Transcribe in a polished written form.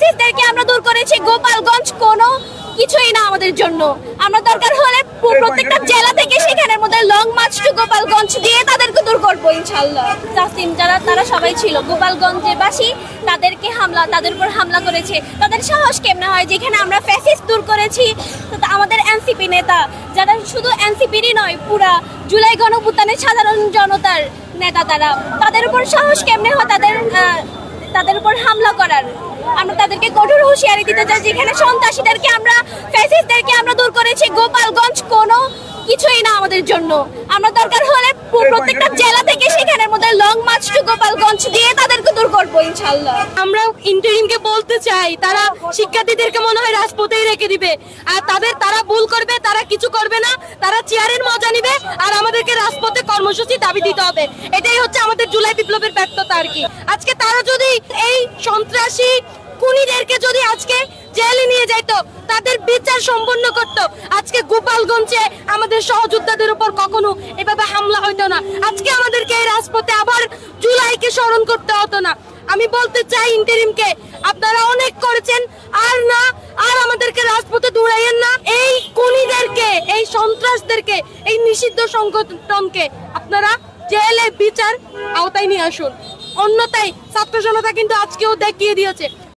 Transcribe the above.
ফ্যাসিস্টদেরকে আমরা দূর করেছি। গোপালগঞ্জ কোনো কিছুই না আমাদের জন্য। আমরা দরকার হলে প্রত্যেকটা জেলা থেকে সেখানের মধ্যে লং মার্চ টু গোপালগঞ্জ দিয়ে তাদেরকে দূর করবো ইনশাল্লাহ। তাসিম যারা তারা সবাই ছিল গোপালগঞ্জের বাসী, তাদের উপর হামলা করেছে। তাদের সাহস কেমনে হয় যেখানে আমরা ফ্যাসিস্ট দূর করেছি। আমাদের এনসিপি নেতা যারা শুধু এনসিপিরই নয়, পুরা জুলাই গণঅভ্যুত্থানের সাধারণ জনতার নেতা, তাদের উপর সাহস কেমনে হয় তাদের উপর হামলা করার। আমরা তাদেরকে কঠোর হুঁশিয়ারি দিতে চাই যেখানে সন্ত্রাসীদেরকে আমরা ফ্যাসিস্টদেরকে আমরা দূর করেছি। গোপালগঞ্জ কোনো কিছুই না আমাদের জন্য। আমরা দরকার হলে প্রত্যেকটা জেলা থেকে সেখানের মধ্যে লং মার্চ টু গোপালগঞ্জ দিয়ে তাদেরকে দূর করবো ইনশাল্লাহ। আমরা ইন্টারিমকে বলতে চাই, তারা শিক্ষার্থীদেরকে মনে হয় রাজপথেই রেখে দিবে। আর তারা ভুল করবে, তারা কিছু করবে না, তারা চেয়ারের মজা নিবে আর আমাদেরকে রাজপথে কর্মসূচি দাবি দিতে হবে। এটাই হচ্ছে আমাদের জুলাই বিপ্লবের ব্যর্থতা আর কি। আজকে তারা যদি এই সন্ত্রাসী খুনিদেরকে যদি আজকে জেলে নিয়ে যাইতো, তাদের বিচার সম্পন্ন করত, আজকে গোপালগঞ্জে আমাদের সহযোদ্ধাদের উপর কখনো এভাবে হামলা হইতো না। আজকে আমাদেরকে এই রাজপথে আবার জুলাইকে স্মরণ করতে হতো না। আমি বলতে চাই ইন্টারিমকে, আপনারা অনেক করেছেন, আর আমাদেরকে রাজপথে দৌড়াইয়েন না। এই খুনিদেরকে, এই সন্ত্রাসদেরকে, এই নিষিদ্ধ সংগঠনকে আপনারা জেলে বিচার আওতায় নিয়ে আসুন। অন্যথায় ছাত্র জনতা কিন্তু আজকেও দেখিয়ে দিয়েছে